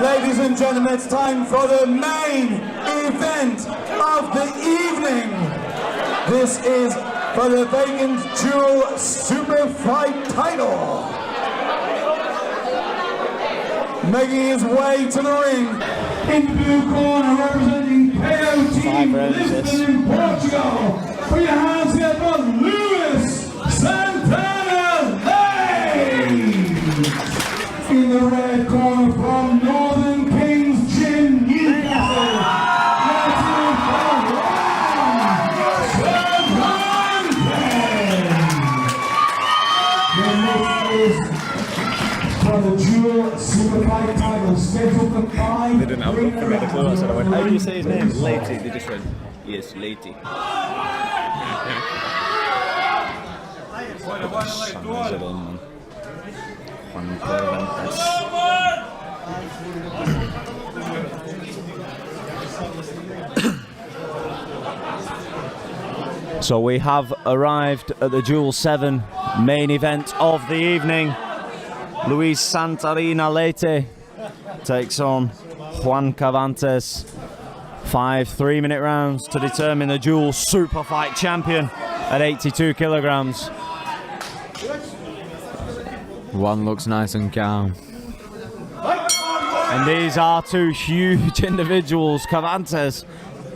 Ladies and gentlemen, it's time for the main event of the evening. This is for the vacant DUEL SuperFight title. Making his way to the ring, in the blue corner, representing KOT Lisbon, Portugal. Put your hands here for Sant'Anna Leite. In the red corner from Northern Kings Gym, Newcastle. For the DUEL SuperFight title, scheduled for 5. They didn't have a clue. I said, how do you say his name? Leite. They just went, yes, Leite. Juan Cervantes. So we have arrived at the DUEL 7 main event of the evening. Sant'Anna Leite takes on Juan Cervantes. 5 3-minute rounds to determine the DUEL SuperFight champion at 82 kilograms. One looks nice and calm. And these are two huge individuals. Cervantes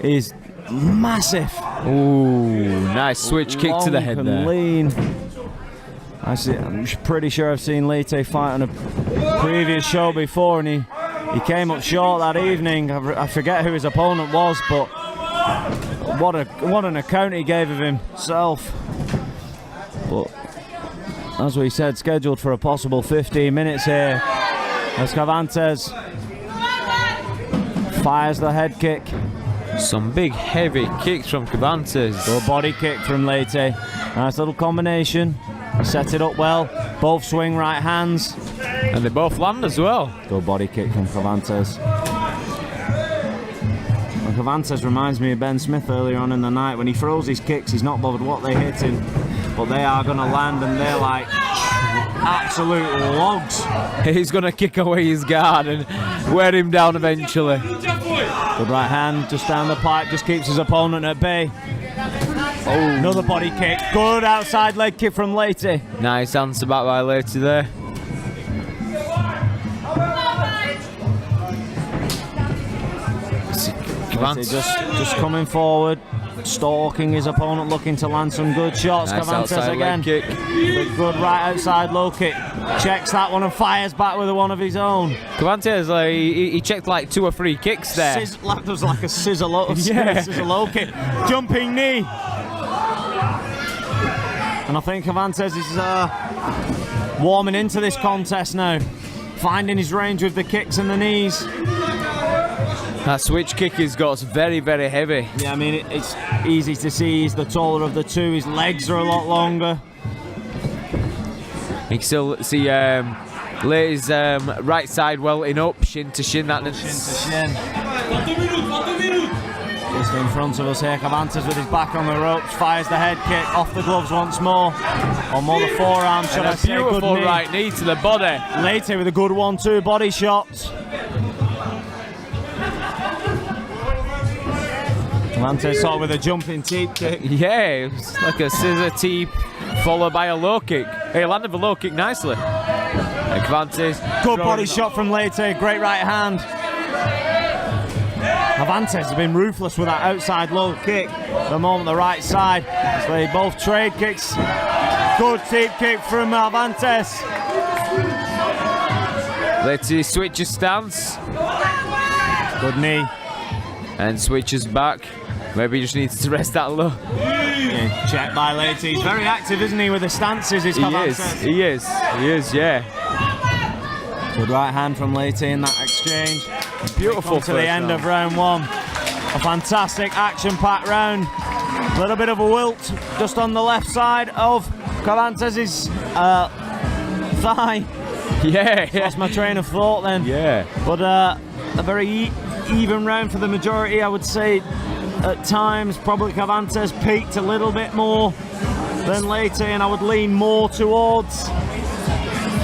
is massive. Ooh, nice switch kick to the head and there. Lean. I'm pretty sure I've seen Leite fight on a previous show before, and he came up short that evening. I forget who his opponent was, but what an account he gave of himself. But as we said, scheduled for a possible 15 minutes here, as Cervantes fires the head kick. Some big heavy kicks from Cervantes. Good body kick from Leite. Nice little combination. Set it up well. Both swing right hands. And they both land as well. Good body kick from Cervantes. Well, Cervantes reminds me of Ben Smith earlier on in the night. When he throws his kicks, he's not bothered what they hit him, but they are going to land, and they're like absolute logs. He's going to kick away his guard and wear him down eventually. Good right hand just down the pipe, just keeps his opponent at bay. Oh, another body kick. Good outside leg kick from Leite. Nice answer back by Leite there. Leite just coming forward, stalking his opponent, looking to land some good shots. Nice Cervantes again. kick. With good right outside low kick. Checks that one and fires back with one of his own. Cervantes, he checked like 2 or 3 kicks there. That was like a scissor low, Yeah. scissor low kick. Jumping knee. And I think Cervantes is warming into this contest now. Finding his range with the kicks and the knees. That switch kick he's got is very, very heavy. Yeah, I mean, it's easy to see he's the taller of the two. His legs are a lot longer. You can still see Leite's right side welting up, shin to shin. Shin to shin. Just in front of us here, Cervantes with his back on the ropes, fires the head kick off the gloves once more. Or more the forearm, should I say. Beautiful Good right knee to the body. Leite with a good 1-2 body shot. Cervantes sort of with a jumping teep kick. Yeah, it was like a scissor teep followed by a low kick. He landed the low kick nicely. And Cervantes. Good body shot from Leite, great right hand. Cervantes has been ruthless with that outside low kick. At the moment, the right side. So they both trade kicks. Good teep kick from Cervantes. Leite switches stance. Good knee. And switches back. Maybe he just needs to rest that low. Yeah, check by Leite. He's very active, isn't he, with the stances? He is, yeah. Good right hand from Leite in that exchange. Beautiful to the end of round 1. A fantastic action-packed round. A little bit of a wilt just on the left side of Cervantes' thigh. Yeah. Lost my train of thought then. Yeah. But a very even round for the majority, I would say. At times, probably Cervantes peaked a little bit more than Leite, and I would lean more towards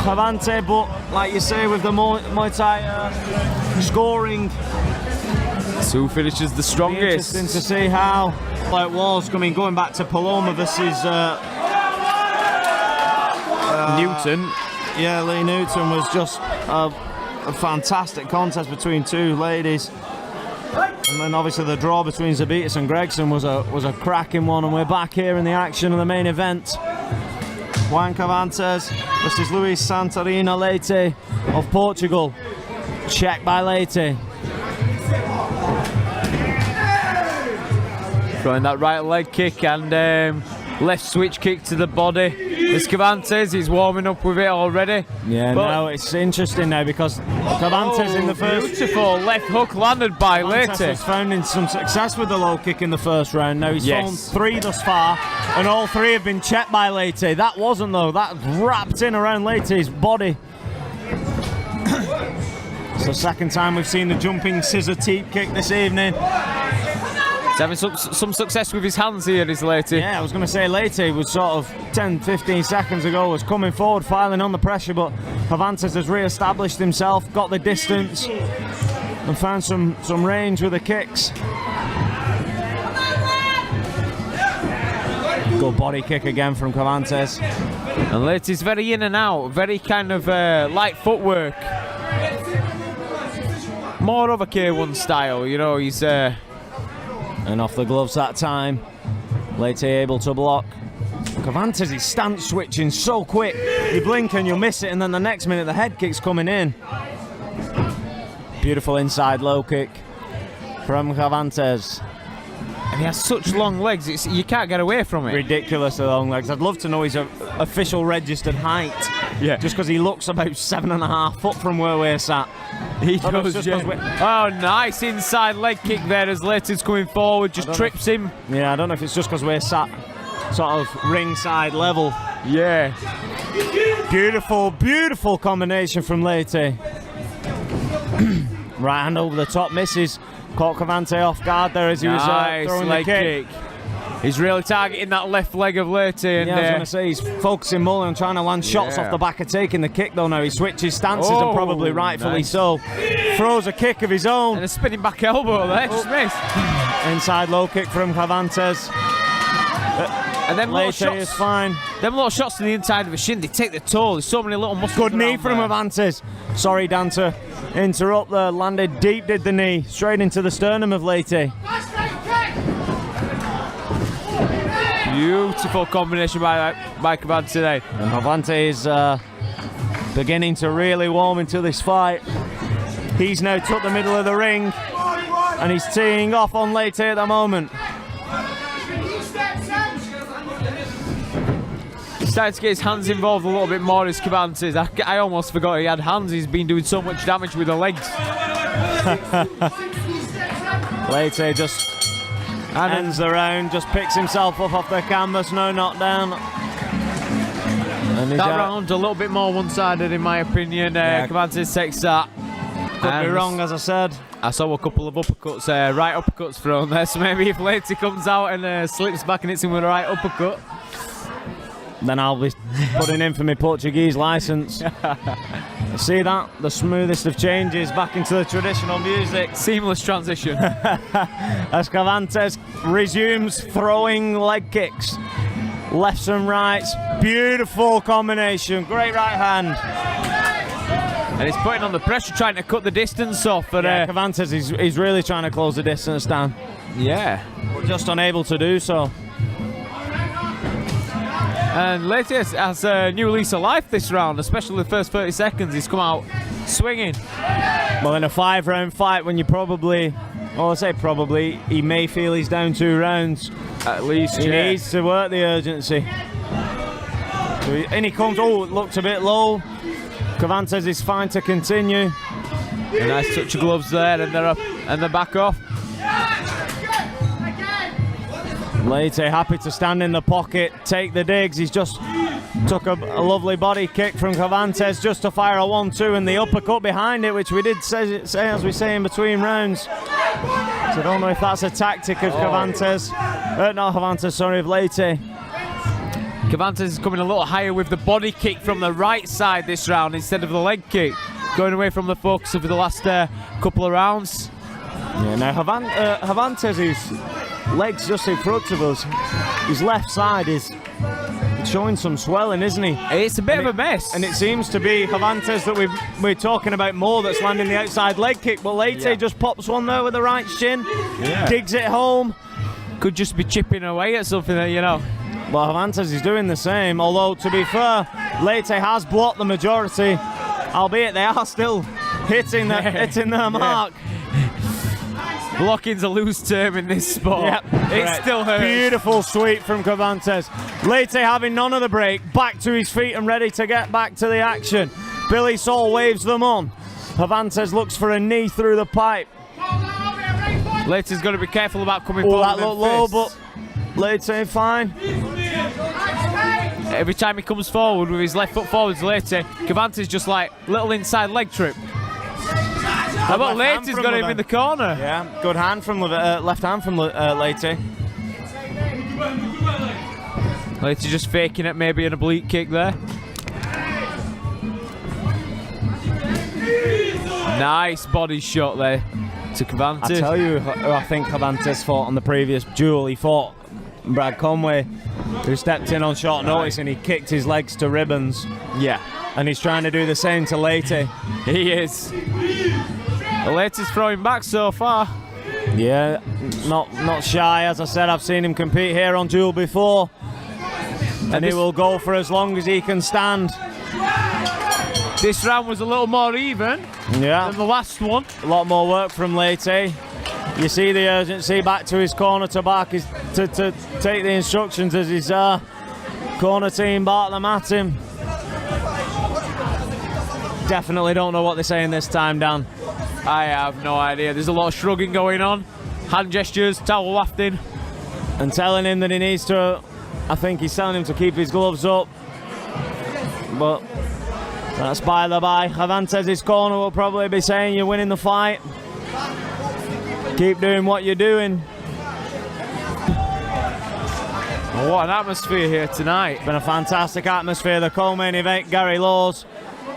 Cervantes, but like you say, with the Muay Thai scoring. Who finishes the strongest? Interesting to see how it was going back to Paloma versus Newton. Yeah, Lee Newton was just a fantastic contest between two ladies. And then obviously the draw between Zabitis and Gregson was a cracking one, and we're back here in the action of the main event. Juan Cervantes versus Luis Sant'Anna Leite of Portugal. Check by Leite. Throwing that right leg kick and left switch kick to the body. Cervantes, he's warming up with it already. Yeah, but no, it's interesting now because Cervantes in the first... Beautiful left hook landed by Cervantes Leite. was finding some success with the low kick in the first round. Now he's thrown 3 thus far, and all 3 have been checked by Leite. That wasn't though, that wrapped in around Leite's body. So second time we've seen the jumping scissor teep kick this evening. He's having some success with his hands here, is Leite. Yeah, I was going to say Leite was sort of 10-15 seconds ago was coming forward, filing on the pressure, but Cervantes has re-established himself, got the distance, and found some range with the kicks. Good body kick again from Cervantes. And Leite's very in and out, very kind of light footwork. More of a K1 style, you know, he's... And off the gloves that time. Leite able to block. Cervantes is stance switching so quick. You blink and you miss it, and then the next minute the head kick's coming in. Beautiful inside low kick from Cervantes. And he has such long legs, you can't get away from it. Ridiculously long legs. I'd love to know his official registered height. Yeah. Just because he looks about 7.5 foot from where we're sat. He does, yeah. Oh, nice inside leg kick there as Leite's coming forward, just trips him. Yeah, I don't know if it's just because we're sat sort of ringside level. Yeah. Beautiful, beautiful combination from Leite. Right hand over the top, misses. Caught Cervantes off guard there as he was throwing the kick. He's really targeting that left leg of Leite. And, yeah, I was going to say, he's focusing more on trying to land shots off the back of taking the kick, though. Now he switches stances, and probably rightfully so. Throws a kick of his own. And a spinning back elbow there, just missed. Inside low kick from Cervantes. And then Leite is fine. Them little shots to the inside of the shin, they take the toll. There's so many little muscles. Good knee from Cervantes. Sorry, Dan, to interrupt there. Landed deep, did the knee. Straight into the sternum of Leite. Beautiful combination by Cervantes today. And Cervantes is beginning to really warm into this fight. He's now took the middle of the ring, and he's teeing off on Leite at the moment. He's starting to get his hands involved a little bit more as Cervantes. I almost forgot he had hands. He's been doing so much damage with the legs. Leite just ends the round, just picks himself up off the canvas, no knockdown. And that round a little bit more one-sided in my opinion. Cervantes takes that. Could be wrong, as I said. I saw a couple of uppercuts, right uppercuts thrown there, so maybe if Leite comes out and slips back and hits him with a right uppercut, then I'll be putting in for my Portuguese licence. See that? The smoothest of changes back into the traditional music. Seamless transition. As Cervantes resumes throwing leg kicks. Lefts and rights. Beautiful combination. Great right hand. And he's putting on the pressure, trying to cut the distance off. But Cervantes is really trying to close the distance down. Yeah. But just unable to do so. And Leite has a new lease of life this round, especially the first 30 seconds. He's come out swinging. Well, in a 5-round fight, when you probably, well, I say probably, he may feel he's down 2 rounds. At least, he needs to work the urgency. And he comes, it looked a bit low. Cervantes is fine to continue. A nice touch of gloves there, and they're up, and they're back off. Leite happy to stand in the pocket, take the digs. He's just took a lovely body kick from Cervantes just to fire a 1-2 and the uppercut behind it, which we did say as we say in between rounds. So I don't know if that's a tactic of Cervantes. Not Cervantes, sorry, of Leite. Cervantes is coming a little higher with the body kick from the right side this round instead of the leg kick. going away from the focus of the last couple of rounds. Yeah, now Cervantes, his legs just in front of us, his left side is showing some swelling, isn't he? It's a bit of a mess. And it seems to be Cervantes that we're talking about more, that's landing the outside leg kick, but Leite just pops one there with the right shin, digs it home. Could just be chipping away at something that, you know. Well, Cervantes is doing the same, although to be fair, Leite has blocked the majority, albeit they are still hitting their mark. Blocking's a loose term in this sport. Yep, it still hurts. Beautiful sweep from Cervantes. Leite having none of the break, back to his feet and ready to get back to the action. Billy Saul waves them on. Cervantes looks for a knee through the pipe. Leite's got to be careful about coming forward. That looked low, but Leite fine. Every time he comes forward with his left foot forwards, Leite, Cervantes just like little inside leg trip. How about Leite's got him in the corner? Yeah, good hand from left hand from Leite. Leite just faking it, maybe an oblique kick there. Nice body shot there to Cervantes. I tell you who I think Cervantes fought on the previous duel. He fought Brad Conway, who stepped in on short notice and he kicked his legs to ribbons. Yeah. And he's trying to do the same to Leite. He is. Leite's throwing back so far. Yeah, not shy. As I said, I've seen him compete here on duel before. And he will go for as long as he can stand. This round was a little more even than the last one. A lot more work from Leite. You see the urgency back to his corner to back is to take the instructions as his corner team bark them at him. Definitely don't know what they're saying this time, Dan. I have no idea. There's a lot of shrugging going on, hand gestures, towel wafting, and telling him that he needs to. I think he's telling him to keep his gloves up, but that's by the by. Cervantes' corner will probably be saying you're winning the fight. Keep doing what you're doing. Oh, what an atmosphere here tonight. It's been a fantastic atmosphere. The co-main event, Gary Laws,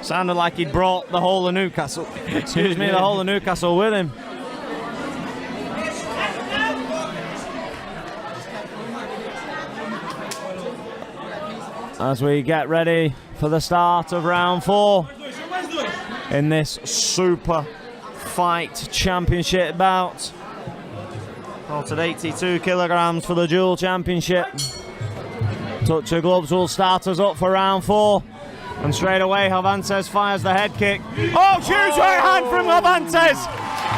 sounded like he'd brought the whole of Newcastle. Excuse me, the whole of Newcastle with him. As we get ready for the start of round 4 in this Super Fight Championship bout. Caught at 82 kilograms for the Duel Championship. Touch of gloves will start us up for round 4. And straight away, Cervantes fires the head kick. Oh, huge right hand from Cervantes!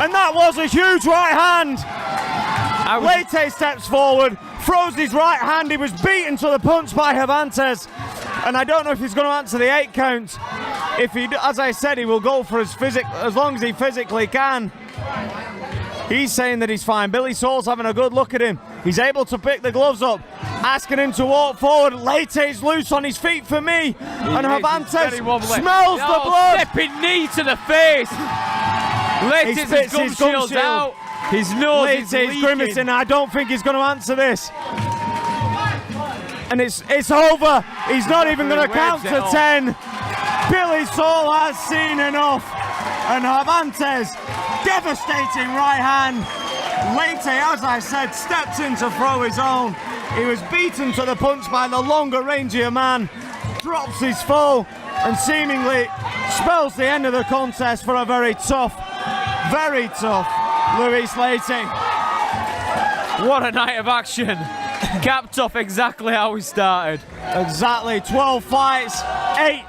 And that was a huge right hand! Leite steps forward, throws his right hand. He was beaten to the punch by Cervantes. And I don't know if he's going to answer the 8 count. If he, as I said, he will go for as long as he physically can. He's saying that he's fine. Billy Saul's having a good look at him. He's able to pick the gloves up, asking him to walk forward. Leite's loose on his feet for me. And Cervantes smells the blood. Stepping knee to the face. Leite's gum shield's out. His nose is grimacing. I don't think he's going to answer this. And it's over. He's not even going to count to 10. Billy Saul has seen enough. And Cervantes, devastating right hand. Leite, as I said, stepped in to throw his own. He was beaten to the punch by the longer, rangier man. Drops his foe and seemingly spells the end of the contest for a very tough Luis Leite. What a night of action. Capped off exactly how we started. Exactly, 12 fights, 8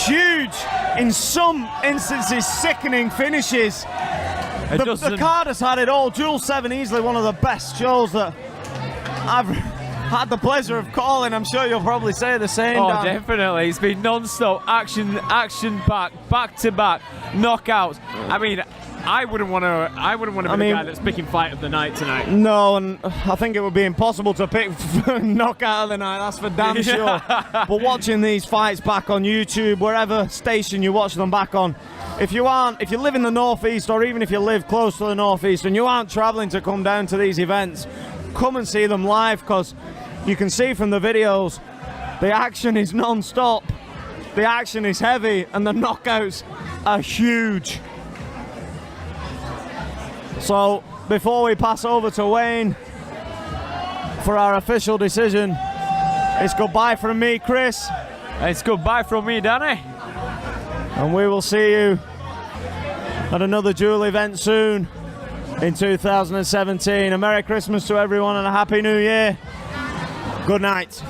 huge, in some instances sickening finishes. The card has had it all. Duel 7 easily one of the best shows that I've had the pleasure of calling. I'm sure you'll probably say the same. Oh, Dan. Definitely. It's been non-stop action-packed, back-to-back knockouts. I mean, I wouldn't want to be the guy that's picking fight of the night tonight. No, and I think it would be impossible to pick knockout of the night, that's for damn sure. But watching these fights back on YouTube, wherever station you watch them back on, if you live in the Northeast, or even if you live close to the Northeast and you aren't traveling to come down to these events, come and see them live, because you can see from the videos the action is non-stop. the action is heavy and the knockouts are huge. So before we pass over to Wayne for our official decision, it's goodbye from me, Chris. It's goodbye from me, Danny. And we will see you at another duel event soon in 2017. A Merry Christmas to everyone and a Happy New Year. Good night.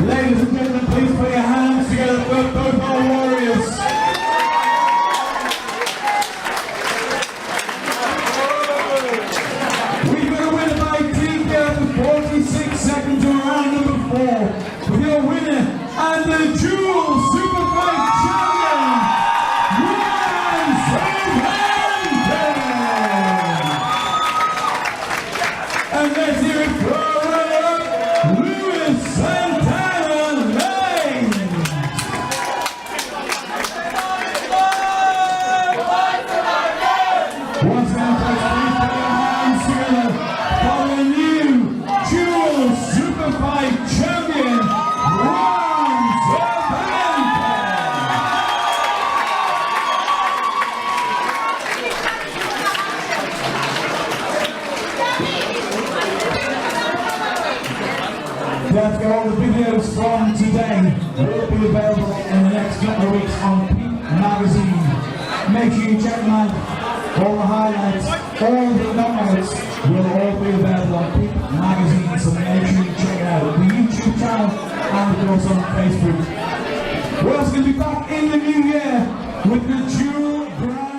Ladies and gentlemen, please put your hands together for both our warriors. We've got a winner by TKO with 46 seconds to round number 4. With your winner and the dual superfight champion, Juan Cervantes. And let's hear it for our runner-up, Sant'Anna Leite. Once again, please put your hands together for the new dual superfight champion, Juan Cervantes. That's all the videos from today will be available in the next couple of weeks on Peak Magazine. Make sure you check them out. All the highlights, all the knockouts will all be available on Peak Magazine, so make sure you check it out. The YouTube channel and of course on Facebook. We're also going to be back in the new year with the Duel Grand